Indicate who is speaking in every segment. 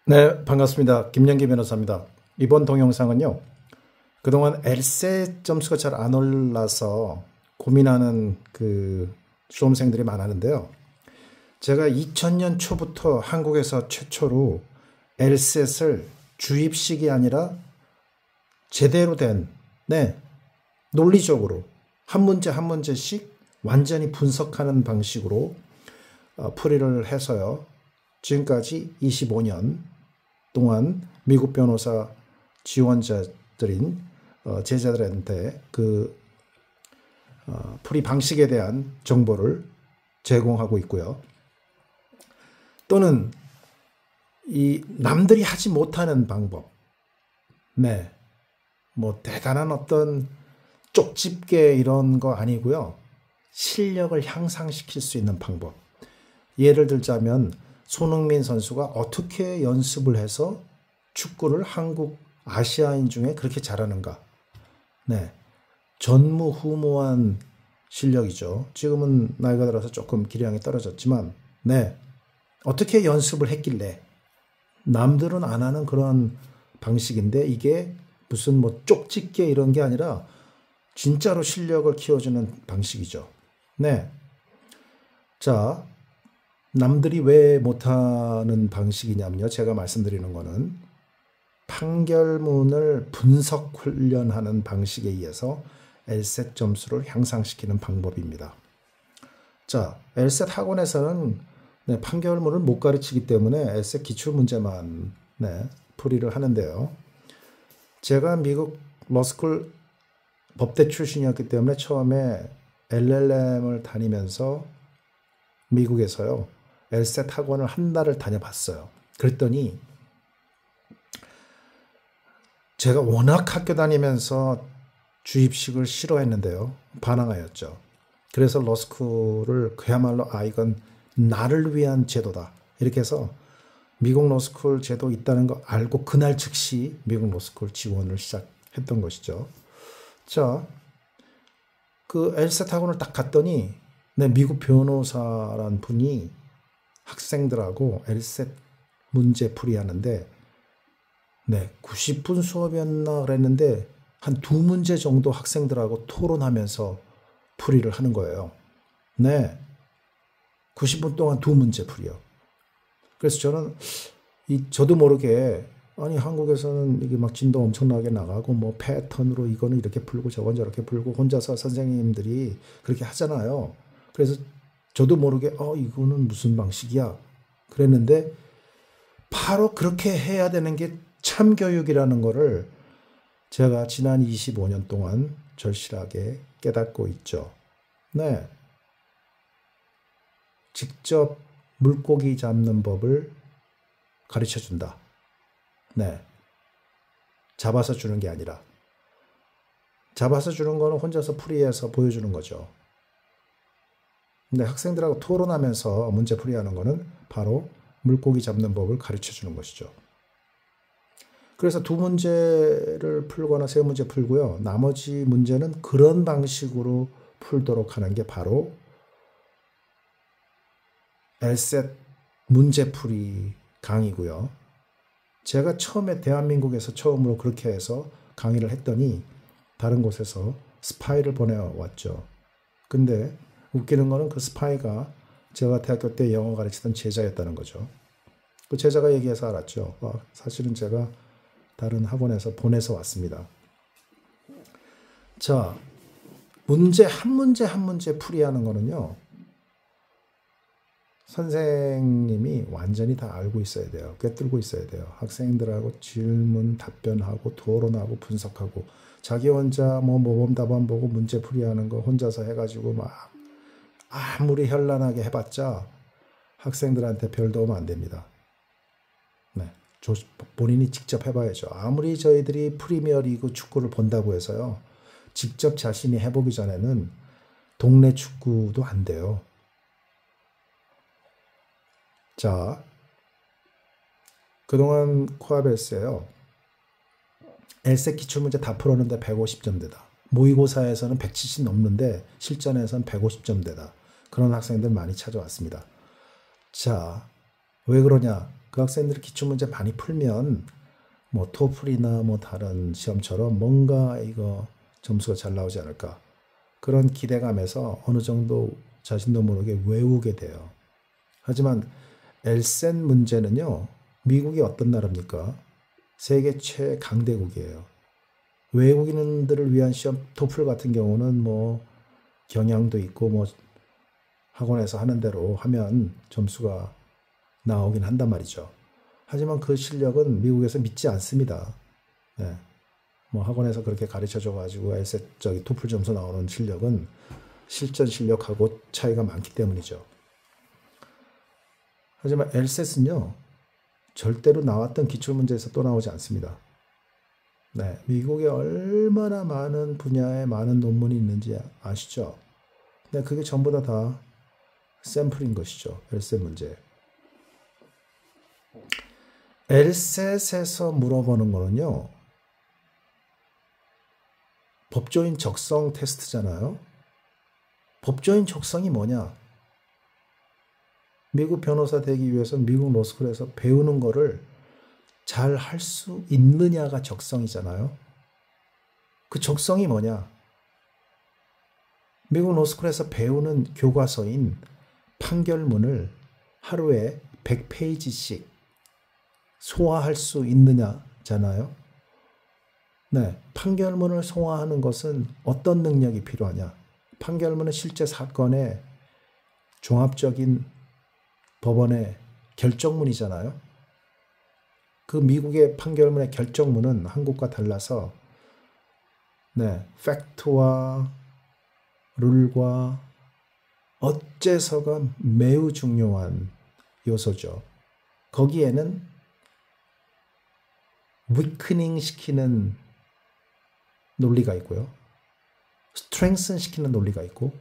Speaker 1: 네, 반갑습니다. 김영기 변호사입니다. 이번 동영상은요, 그동안 엘세 점수가 잘 안 올라서 고민하는 수험생들이 많았는데요. 제가 2000년 초부터 한국에서 최초로 엘셋을 주입식이 아니라 제대로 된, 논리적으로 한 문제 한 문제씩 완전히 분석하는 방식으로 풀이를 해서요. 지금까지 25년 동안 미국 변호사 지원자들인 제자들한테 풀이 방식에 대한 정보를 제공하고 있고요. 또는 이 남들이 하지 못하는 방법, 뭐 대단한 어떤 쪽집게 이런 거 아니고요. 실력을 향상시킬 수 있는 방법. 예를 들자면 손흥민 선수가 어떻게 연습을 해서 축구를 한국 아시아인 중에 그렇게 잘하는가. 전무후무한 실력이죠. 지금은 나이가 들어서 조금 기량이 떨어졌지만 어떻게 연습을 했길래 남들은 안 하는 그런 방식인데 이게 무슨 뭐 쪽집게 이런 게 아니라 진짜로 실력을 키워주는 방식이죠. 자, 남들이 왜 못하는 방식이냐면요. 제가 말씀드리는 거는 판결문을 분석 훈련하는 방식에 의해서 엘셋 점수를 향상시키는 방법입니다. 자, 엘셋 학원에서는 판결문을 못 가르치기 때문에 엘셋 기출문제만 풀이를 하는데요. 제가 미국 러스쿨 법대 출신이었기 때문에 처음에 LLM을 다니면서 미국에서요. 엘셋 학원을 한 달을 다녀봤어요. 그랬더니 제가 워낙 학교 다니면서 주입식을 싫어했는데요. 반항하였죠. 그래서 러스쿨을 그야말로 이건 나를 위한 제도다. 이렇게 해서 미국 러스쿨 제도 있다는 거 알고 그날 즉시 미국 러스쿨 지원을 시작했던 것이죠. 자, 엘셋 학원을 딱 갔더니 미국 변호사란 분이 학생들하고 엘셋 문제 풀이하는데 90분 수업이었나 그랬는데 한 2문제 정도 학생들하고 토론하면서 풀이를 하는 거예요. 90분 동안 2문제 풀이요. 그래서 저는 저도 모르게 한국에서는 이게 막 진도 엄청나게 나가고 뭐 패턴으로 이거는 이렇게 풀고 저건 저렇게 풀고 혼자서 선생님들이 그렇게 하잖아요. 그래서 저도 모르게 이거는 무슨 방식이야 그랬는데 바로 그렇게 해야 되는 게 참교육이라는 거를 제가 지난 25년 동안 절실하게 깨닫고 있죠. 직접 물고기 잡는 법을 가르쳐 준다. 잡아서 주는 게 아니라 잡아서 주는 거는 혼자서 풀이해서 보여주는 거죠. 근데 학생들하고 토론하면서 문제 풀이하는 거는 바로 물고기 잡는 법을 가르쳐 주는 것이죠. 그래서 2문제를 풀거나 3문제 풀고요. 나머지 문제는 그런 방식으로 풀도록 하는 게 바로 엘셋 문제풀이 강의고요. 제가 처음에 대한민국에서 처음으로 그렇게 해서 강의를 했더니 다른 곳에서 스파이를 보내왔죠. 근데 웃기는 거는 그 스파이가 제가 대학교 때 영어 가르치던 제자였다는 거죠. 그 제자가 얘기해서 알았죠. 사실은 제가 다른 학원에서 보내서 왔습니다. 자, 문제 한 문제 풀이하는 거는요. 선생님이 완전히 다 알고 있어야 돼요. 꿰뚫고 있어야 돼요. 학생들하고 질문, 답변하고 토론하고 분석하고 자기 혼자 모범 답안 보고 문제 풀이하는 거 혼자서 해가지고 막 아무리 현란하게 해봤자 학생들한테 별 도움 안 됩니다. 본인이 직접 해봐야죠. 아무리 저희들이 프리미어리그 축구를 본다고 해서요. 직접 자신이 해보기 전에는 동네 축구도 안 돼요. 자, 그동안 코아벨스에요. 엘셋 기출문제 다 풀었는데 150점대다. 모의고사에서는 170 넘는데 실전에서는 150점대다. 그런 학생들 많이 찾아왔습니다. 자, 왜 그러냐? 그 학생들이 기출문제 많이 풀면 뭐 토플이나 뭐 다른 시험처럼 뭔가 이거 점수가 잘 나오지 않을까. 그런 기대감에서 어느 정도 자신도 모르게 외우게 돼요. 하지만 LSAT 문제는요, 미국이 어떤 나라입니까? 세계 최강대국이에요. 외국인들을 위한 시험, 토플 같은 경우는 뭐 경향도 있고 뭐 학원에서 하는 대로 하면 점수가 나오긴 한단 말이죠. 하지만 그 실력은 미국에서 믿지 않습니다. 네. 뭐 학원에서 그렇게 가르쳐줘 가지고 LSAT 토플 점수 나오는 실력은 실전 실력하고 차이가 많기 때문이죠. 하지만 LSAT은요, 절대로 나왔던 기출문제에서 또 나오지 않습니다. 네, 미국에 얼마나 많은 분야에 많은 논문이 있는지 아시죠? 네, 그게 전부 다 샘플인 것이죠. LSAT 문제. LSAT에서 물어보는 거는요, 법조인 적성 테스트잖아요. 법조인 적성이 뭐냐? 미국 변호사 되기 위해서 미국 로스쿨에서 배우는 거를 잘 할 수 있느냐가 적성이잖아요. 그 적성이 뭐냐? 미국 로스쿨에서 배우는 교과서인 판결문을 하루에 100페이지씩 소화할 수 있느냐잖아요. 네, 판결문을 소화하는 것은 어떤 능력이 필요하냐? 판결문은 실제 사건의 종합적인 법원의 결정문이잖아요. 그 미국의 판결문의 결정문은 한국과 달라서 네, 팩트와 룰과 어째서가 매우 중요한 요소죠. 거기에는 위크닝 시키는 논리가 있고요. 스트렝슨 시키는 논리가 있고,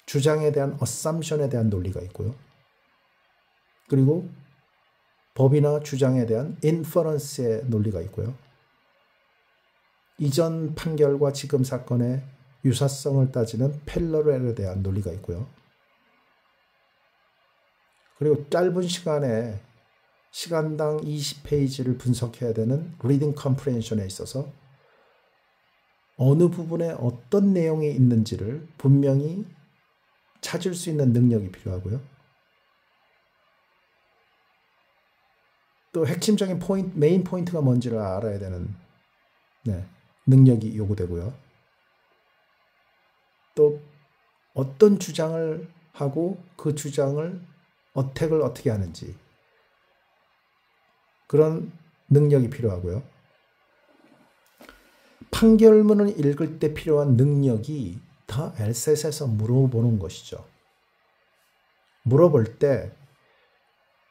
Speaker 1: 주장에 대한 어썸션에 대한 논리가 있고요. 그리고 법이나 주장에 대한 인퍼런스의 논리가 있고요. 이전 판결과 지금 사건의 유사성을 따지는 팰러렐에 대한 논리가 있고요. 그리고 짧은 시간에 시간당 20페이지를 분석해야 되는 리딩 컴프레hension에 있어서 어느 부분에 어떤 내용이 있는지를 분명히 찾을 수 있는 능력이 필요하고요. 또 핵심적인 포인트, 메인 포인트가 뭔지를 알아야 되는 능력이 요구되고요. 또 어떤 주장을 하고 그 주장을 어택을 어떻게 하는지 그런 능력이 필요하고요. 판결문을 읽을 때 필요한 능력이 다 LSAT에서 물어보는 것이죠. 물어볼 때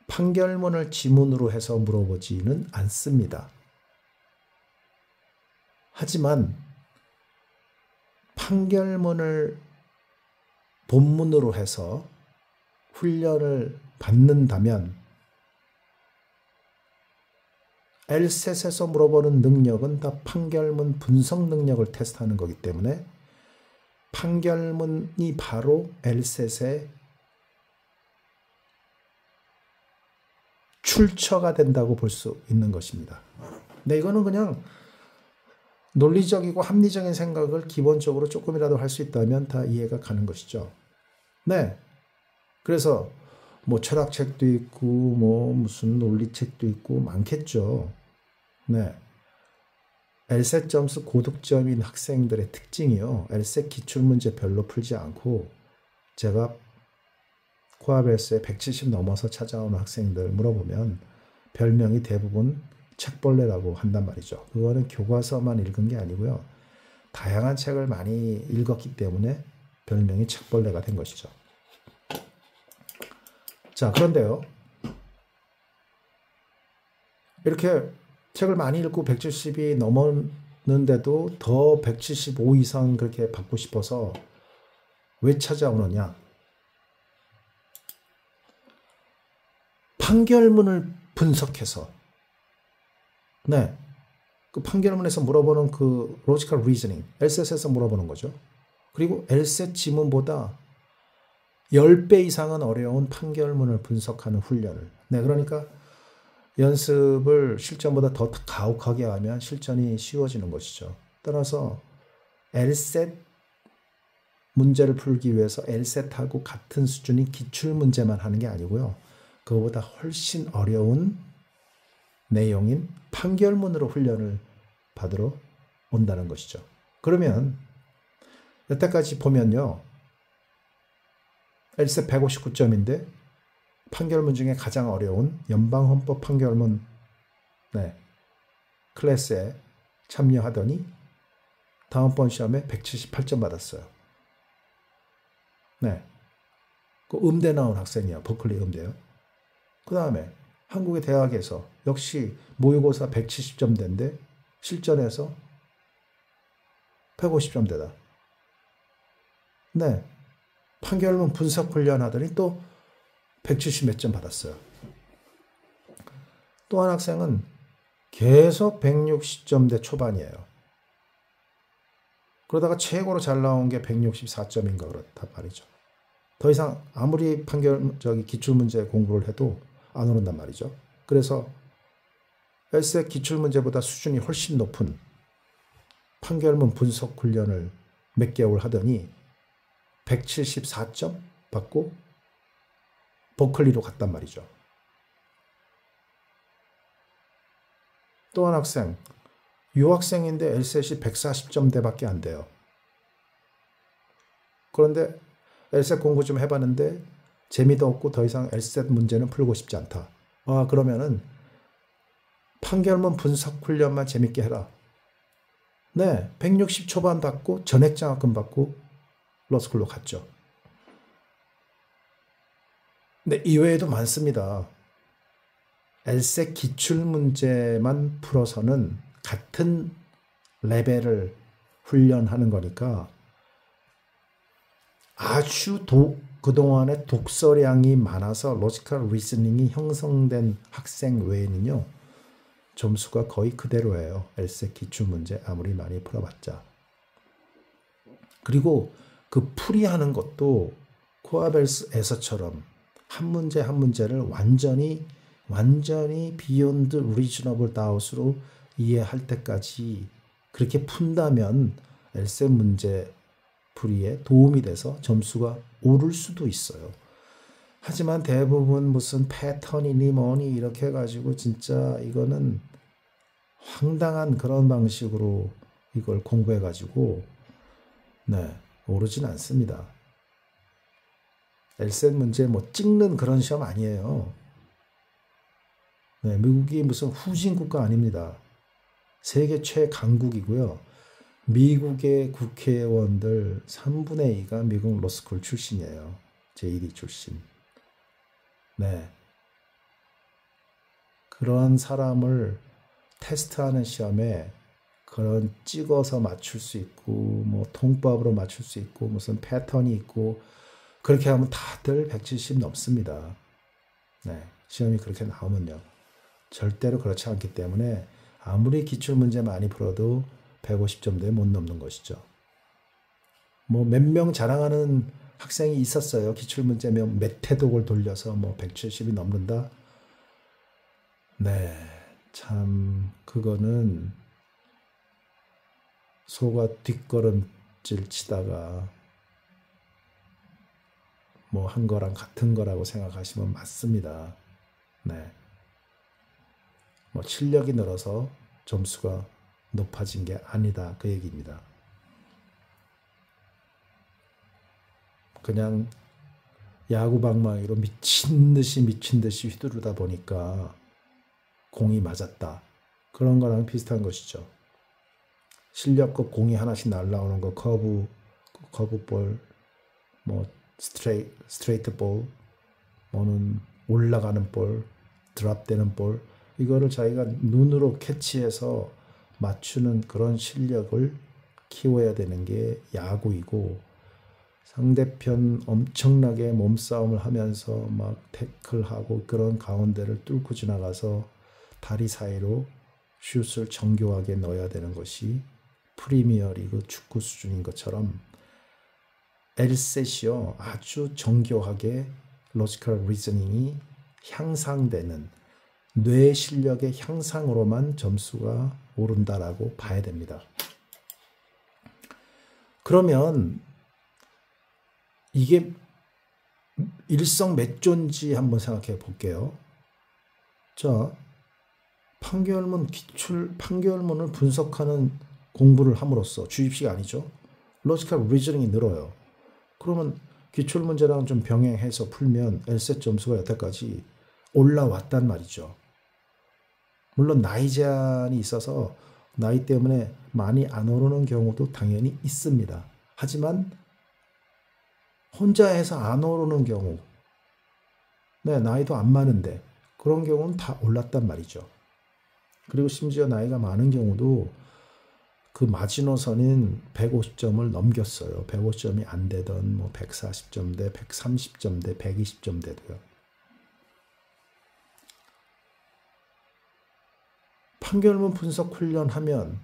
Speaker 1: 판결문을 지문으로 해서 물어보지는 않습니다. 하지만 판결문을 본문으로 해서 훈련을 받는다면 LSAT에서 물어보는 능력은 다 판결문 분석 능력을 테스트하는 거기 때문에 판결문이 바로 LSAT의 출처가 된다고 볼 수 있는 것입니다. 근데 이거는 그냥 논리적이고 합리적인 생각을 기본적으로 조금이라도 할 수 있다면 다 이해가 가는 것이죠. 네. 그래서 뭐 철학책도 있고 뭐 무슨 논리책도 있고 많겠죠. 네. LSAT 점수 고득점인 학생들의 특징이요. LSAT 기출문제 별로 풀지 않고 제가 코아벨스에 170 넘어서 찾아오는 학생들 물어보면 별명이 대부분 책벌레라고 한단 말이죠. 그거는 교과서만 읽은 게 아니고요. 다양한 책을 많이 읽었기 때문에 별명이 책벌레가 된 것이죠. 자, 그런데요. 이렇게 책을 많이 읽고 170이 넘었는데도 더 175 이상 그렇게 받고 싶어서 왜 찾아오느냐? 판결문을 분석해서 네, 그 판결문에서 물어보는 그 logical reasoning, LSAT에서 물어보는 거죠. 그리고 LSAT 지문보다 10배 이상은 어려운 판결문을 분석하는 훈련을. 네, 그러니까 연습을 실전보다 더 가혹하게 하면 실전이 쉬워지는 것이죠. 따라서 LSAT 문제를 풀기 위해서 LSAT하고 같은 수준의 기출문제만 하는 게 아니고요. 그거보다 훨씬 어려운 내용인 판결문으로 훈련을 받으러 온다는 것이죠. 그러면 여태까지 보면요. LSAT 159점인데 판결문 중에 가장 어려운 연방헌법 판결문 클래스에 참여하더니 다음번 시험에 178점 받았어요. 네. 그 음대 나온 학생이야. 버클리 음대요. 그 다음에 한국의 대학에서 역시 모의고사 170점대인데 실전에서 150점대다. 네. 판결문 분석 훈련하더니 또 170 몇 점 받았어요. 또 한 학생은 계속 160점대 초반이에요. 그러다가 최고로 잘 나온 게 164점인가 그렇단 말이죠. 더 이상 아무리 기출문제 공부를 해도 안 오른단 말이죠. 그래서 LSAT 기출문제보다 수준이 훨씬 높은 판결문 분석 훈련을 몇 개월 하더니 174점 받고 버클리로 갔단 말이죠. 또 한 학생, 유학생인데 LSAT이 140점대밖에 안 돼요. 그런데 LSAT 공부 좀 해봤는데 재미도 없고 더 이상 LSAT 문제는 풀고 싶지 않다. 그러면은 판결문 분석 훈련만 재밌게 해라. 네, 160 초반 받고 전액장학금 받고 러스쿨로 갔죠. 근데 이외에도 많습니다. LSAT 기출문제만 풀어서는 같은 레벨을 훈련하는 거니까 아주 그동안에 독서량이 많아서 로지컬 리스닝이 형성된 학생 외에는요. 점수가 거의 그대로예요. LSAT 기출문제 아무리 많이 풀어봤자. 그리고 그 풀이하는 것도 코아벨스에서처럼 한 문제 한 문제를 완전히 beyond reasonable doubt으로 이해할 때까지 그렇게 푼다면 LSAT 문제 풀이에 도움이 돼서 점수가 오를 수도 있어요. 하지만 대부분 무슨 패턴이니 뭐니 이렇게 해가지고 진짜 이거는 황당한 그런 방식으로 이걸 공부해가지고 오르진 않습니다. LSAT 문제 찍는 그런 시험 아니에요. 미국이 무슨 후진 국가 아닙니다. 세계 최강국이고요. 미국의 국회의원들 3분의 2가 미국 로스쿨 출신이에요. JD 출신. 그런 사람을 테스트하는 시험에 그런 찍어서 맞출 수 있고 뭐 통법으로 맞출 수 있고 무슨 패턴이 있고 그렇게 하면 다들 170 넘습니다. 시험이 그렇게 나오면요. 절대로 그렇지 않기 때문에 아무리 기출문제 많이 풀어도 150점대에 못 넘는 것이죠. 뭐 몇 명 자랑하는 학생이 있었어요. 기출문제 몇 회독을 돌려서 뭐 170이 넘는다. 참 그거는 소가 뒷걸음질 치다가 뭐 한 거랑 같은 거라고 생각하시면 맞습니다. 뭐 실력이 늘어서 점수가 높아진 게 아니다. 그 얘기입니다. 그냥 야구 방망이로 미친 듯이 휘두르다 보니까 공이 맞았다. 그런 거랑 비슷한 것이죠. 실력급 공이 하나씩 날라오는 거, 커브볼, 뭐 스트레이트 볼, 뭐는 올라가는 볼, 드랍되는 볼, 이거를 자기가 눈으로 캐치해서 맞추는 그런 실력을 키워야 되는 게 야구이고, 상대편 엄청나게 몸싸움을 하면서 막 태클하고 그런 가운데를 뚫고 지나가서 다리 사이로 슛을 정교하게 넣어야 되는 것이 프리미어리그 축구 수준인 것처럼 LSAT이요. 아주 정교하게 로지컬 리즈닝이 향상되는 뇌 실력의 향상으로만 점수가 오른다라고 봐야 됩니다. 그러면 이게 일성 몇 조인지 한번 생각해 볼게요. 자, 판결문을 분석하는 공부를 함으로써 주입식 아니죠. 로지컬 리즈닝이 늘어요. 그러면 기출문제랑 좀 병행해서 풀면 LSAT 점수가 여태까지 올라왔단 말이죠. 물론 나이 제한이 있어서 나이 때문에 많이 안 오르는 경우도 당연히 있습니다. 하지만 혼자 해서 안 오르는 경우, 나이도 안 많은데 그런 경우는 다 올랐단 말이죠. 그리고 심지어 나이가 많은 경우도 그 마지노선인 150점을 넘겼어요. 150점이 안 되던 뭐 140점대, 130점대, 120점대도요. 판결문 분석 훈련하면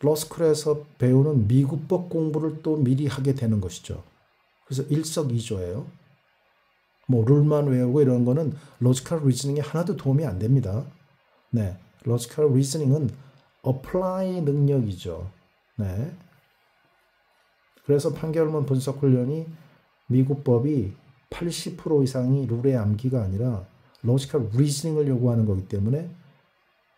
Speaker 1: 러스쿨에서 배우는 미국법 공부를 또 미리 하게 되는 것이죠. 그래서 일석이조예요. 뭐 룰만 외우고 이런 거는 로지컬 리즈닝에 하나도 도움이 안 됩니다. 네, 로지컬 리즈닝은 어플라이 능력이죠. 네. 그래서 판결문 분석 훈련이 미국 법이 80% 이상이 룰의 암기가 아니라 로지컬 리즈닝을 요구하는 거기 때문에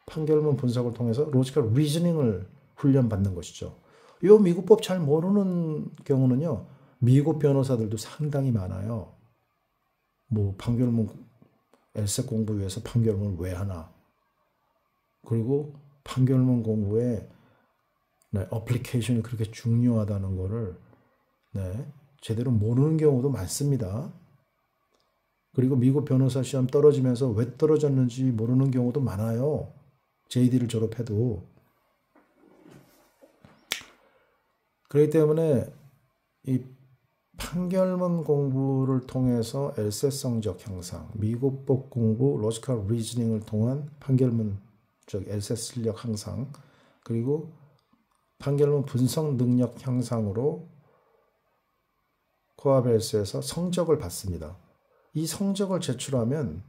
Speaker 1: 판결문 분석을 통해서 로지컬 리즈닝을 훈련받는 것이죠. 이 미국 법 잘 모르는 경우는요. 미국 변호사들도 상당히 많아요. 뭐 판결문 LSAT 공부 위해서 판결문을 왜 하나. 그리고 판결문 공부에 어플리케이션이 그렇게 중요하다는 거를 제대로 모르는 경우도 많습니다. 그리고 미국 변호사 시험 떨어지면서 왜 떨어졌는지 모르는 경우도 많아요. JD를 졸업해도. 그렇기 때문에 이 판결문 공부를 통해서 LSAT 성적 향상, 미국법 공부, 로지컬 리즈닝을 통한 판결문 LSAT 실력 향상, 그리고 판결문 분석 능력 향상으로 코앞 LSAT에서 성적을 받습니다. 이 성적을 제출하면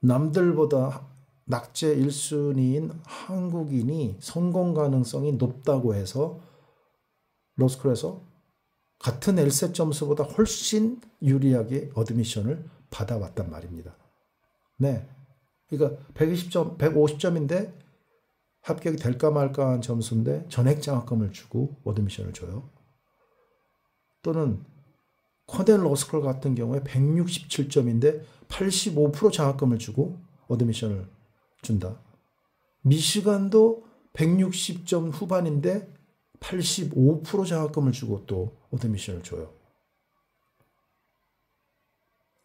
Speaker 1: 남들보다 낙제 1순위인 한국인이 성공 가능성이 높다고 해서 로스쿨에서 같은 LSAT 점수보다 훨씬 유리하게 어드미션을 받아왔단 말입니다. 네. 그러니까 120점, 150점인데 합격이 될까 말까 한 점수인데 전액 장학금을 주고 어드미션을 줘요. 또는 코넬 로스쿨 같은 경우에 167점인데 85% 장학금을 주고 어드미션을 준다. 미시간도 160점 후반인데 85% 장학금을 주고 또 어드미션을 줘요.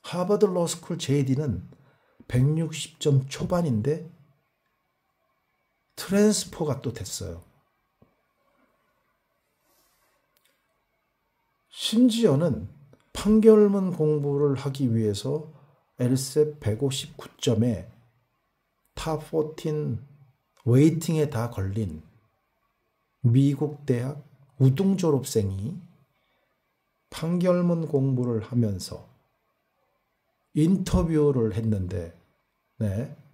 Speaker 1: 하버드 로스쿨 JD는 160점 초반인데 트랜스퍼가 또 됐어요. 심지어는 판결문 공부를 하기 위해서 LSAT 159점에 탑14 웨이팅에 다 걸린 미국 대학 우등 졸업생이 판결문 공부를 하면서 인터뷰를 했는데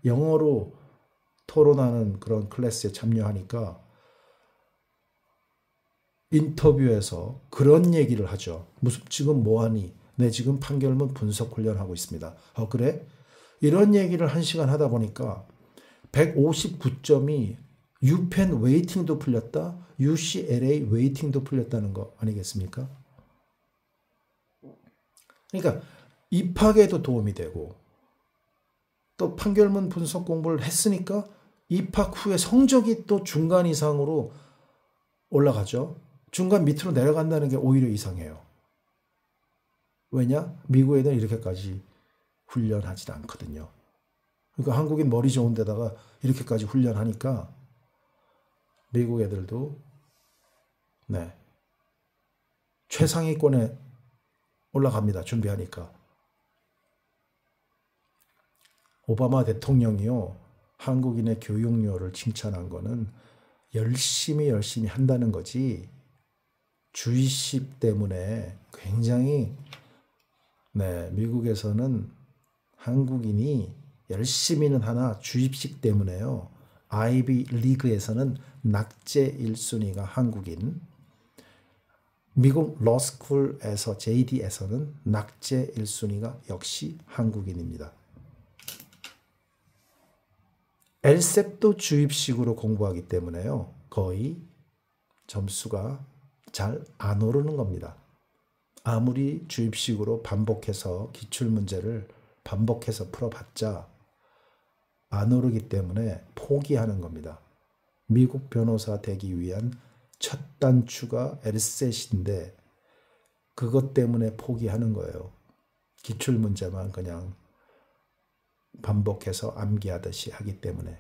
Speaker 1: 영어로 토론하는 그런 클래스에 참여하니까 인터뷰에서 그런 얘기를 하죠. 무슨 지금 뭐하니? 네, 지금 판결문 분석 훈련하고 있습니다. 그래? 이런 얘기를 1시간 하다 보니까 159점이 유펜 웨이팅도 풀렸다. UCLA 웨이팅도 풀렸다는 거 아니겠습니까? 그러니까 입학에도 도움이 되고 또 판결문 분석 공부를 했으니까 입학 후에 성적이 또 중간 이상으로 올라가죠. 중간 밑으로 내려간다는 게 오히려 이상해요. 왜냐? 미국 애들은 이렇게까지 훈련하지 않거든요. 그러니까 한국인 머리 좋은 데다가 이렇게까지 훈련하니까 미국 애들도 최상위권에 올라갑니다. 준비하니까. 오바마 대통령이요. 한국인의 교육료를 칭찬한 거는 열심히 한다는 거지 주입식 때문에 굉장히 미국에서는 한국인이 열심히는 하나 주입식 때문에요. 아이비 리그에서는 낙제 1순위가 한국인, 미국 러스쿨에서 JD에서는 낙제 1순위가 역시 한국인입니다. LSAT도 주입식으로 공부하기 때문에요. 거의 점수가 잘 안 오르는 겁니다. 아무리 주입식으로 반복해서 기출문제를 반복해서 풀어봤자 안 오르기 때문에 포기하는 겁니다. 미국 변호사 되기 위한 첫 단추가 LSAT인데 그것 때문에 포기하는 거예요. 기출문제만 그냥 반복해서 암기하듯이 하기 때문에.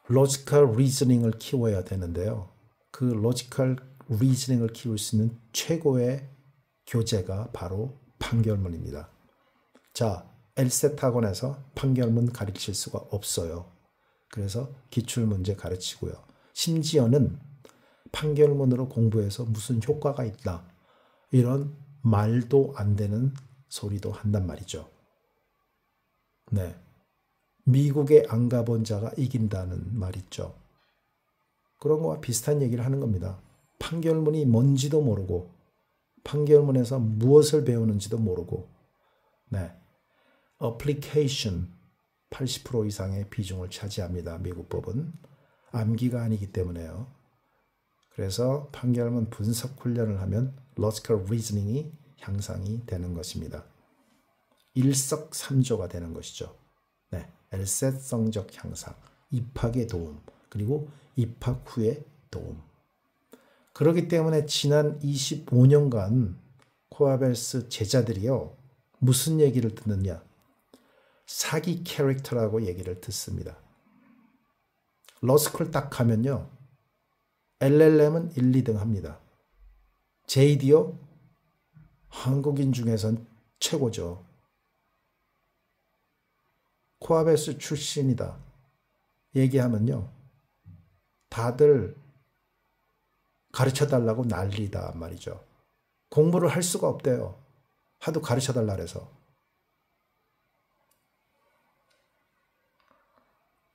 Speaker 1: 로지컬 리즈닝을 키워야 되는데요. 그 로지컬 리즈닝을 키울 수 있는 최고의 교재가 바로 판결문입니다. 자, LSAT 학원에서 판결문 가르칠 수가 없어요. 그래서 기출문제 가르치고요. 심지어는 판결문으로 공부해서 무슨 효과가 있다, 이런 말도 안 되는 소리도 한단 말이죠. 미국에 안 가본 자가 이긴다는 말 있죠. 그런 거와 비슷한 얘기를 하는 겁니다. 판결문이 뭔지도 모르고 판결문에서 무엇을 배우는지도 모르고 어플리케이션 80% 이상의 비중을 차지합니다. 미국 법은 암기가 아니기 때문에요. 그래서 판결문 분석 훈련을 하면 logical reasoning이 향상이 되는 것입니다. 일석삼조가 되는 것이죠. LSAT 성적 향상, 입학에 도움, 그리고 입학 후에 도움. 그렇기 때문에 지난 25년간 코아벨스 제자들이요, 무슨 얘기를 듣느냐? 사기 캐릭터라고 얘기를 듣습니다. 러스쿨 딱 가면요, LLM은 1, 2등 합니다. JD요, 한국인 중에선 최고죠. 코아벨스 출신이다 얘기하면요, 다들 가르쳐달라고 난리다 말이죠. 공부를 할 수가 없대요. 하도 가르쳐달라 그래서.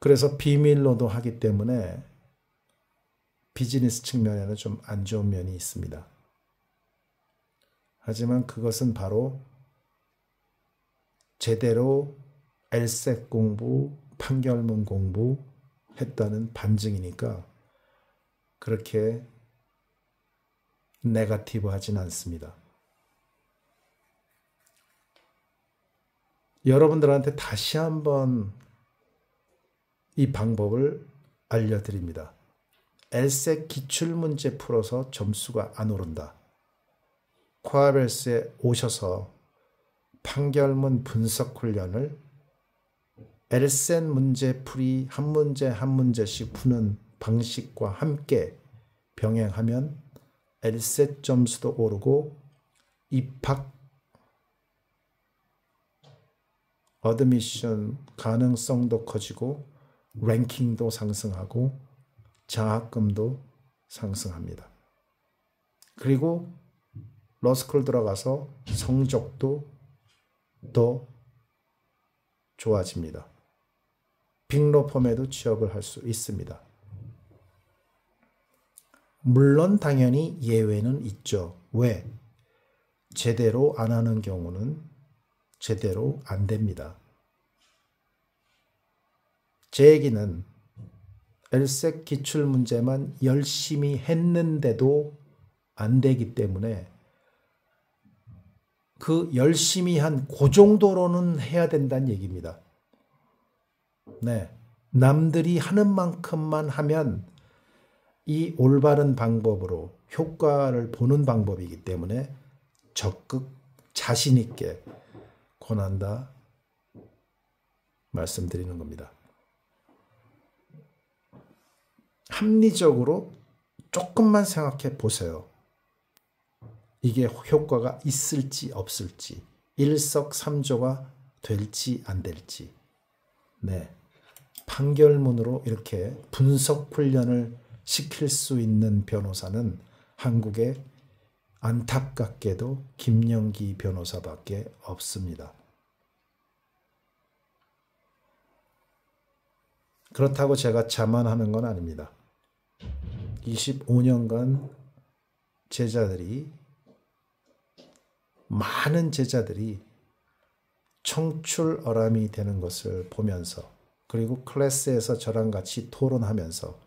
Speaker 1: 그래서 비밀로도 하기 때문에 비즈니스 측면에는 좀 안 좋은 면이 있습니다. 하지만 그것은 바로 제대로 LSAT 공부, 판결문 공부 했다는 반증이니까 그렇게 네거티브 하진 않습니다. 여러분들한테 다시 한번 이 방법을 알려드립니다. LSAT 기출문제 풀어서 점수가 안 오른다. 코아벨스에 오셔서 판결문 분석 훈련을 LSAT 문제풀이 한 문제 한 문제씩 푸는 방식과 함께 병행하면 LSAT 점수도 오르고 입학 어드미션 가능성도 커지고 랭킹도 상승하고 장학금도 상승합니다. 그리고 러스쿨 들어가서 성적도 더 좋아집니다. 빅로펌에도 취업을 할 수 있습니다. 물론 당연히 예외는 있죠. 왜? 제대로 안 하는 경우는 제대로 안 됩니다. 제 얘기는 LSAT 기출문제만 열심히 했는데도 안 되기 때문에 그 열심히 한 그 정도로는 해야 된다는 얘기입니다. 남들이 하는 만큼만 하면 이 올바른 방법으로 효과를 보는 방법이기 때문에 적극 자신 있게 권한다 말씀드리는 겁니다. 합리적으로 조금만 생각해 보세요. 이게 효과가 있을지 없을지, 일석삼조가 될지 안 될지. 판결문으로 이렇게 분석 훈련을 시킬 수 있는 변호사는 한국에 안타깝게도 김영기 변호사밖에 없습니다. 그렇다고 제가 자만하는 건 아닙니다. 25년간 많은 제자들이 청출어람이 되는 것을 보면서, 그리고 클래스에서 저랑 같이 토론하면서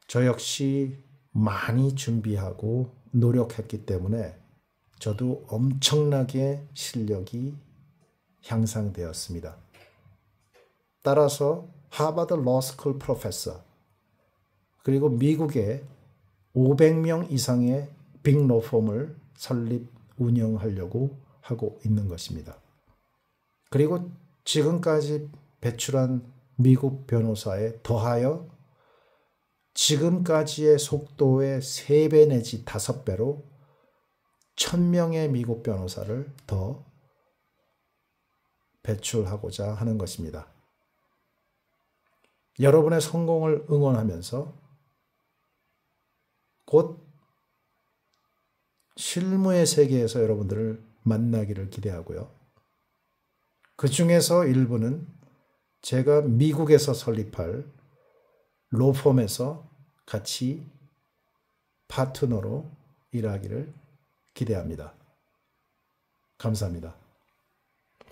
Speaker 1: 저 역시 많이 준비하고 노력했기 때문에 저도 엄청나게 실력이 향상되었습니다. 따라서 하버드 로스쿨 프로페서, 그리고 미국에 500명 이상의 빅 로펌을 설립, 운영하려고 하고 있는 것입니다. 그리고 지금까지 배출한 미국 변호사에 더하여 지금까지의 속도의 3배 내지 5배로 1000명의 미국 변호사를 더 배출하고자 하는 것입니다. 여러분의 성공을 응원하면서 곧 실무의 세계에서 여러분들을 만나기를 기대하고요. 그 중에서 일부는 제가 미국에서 설립할 로펌에서 같이 파트너로 일하기를 기대합니다. 감사합니다.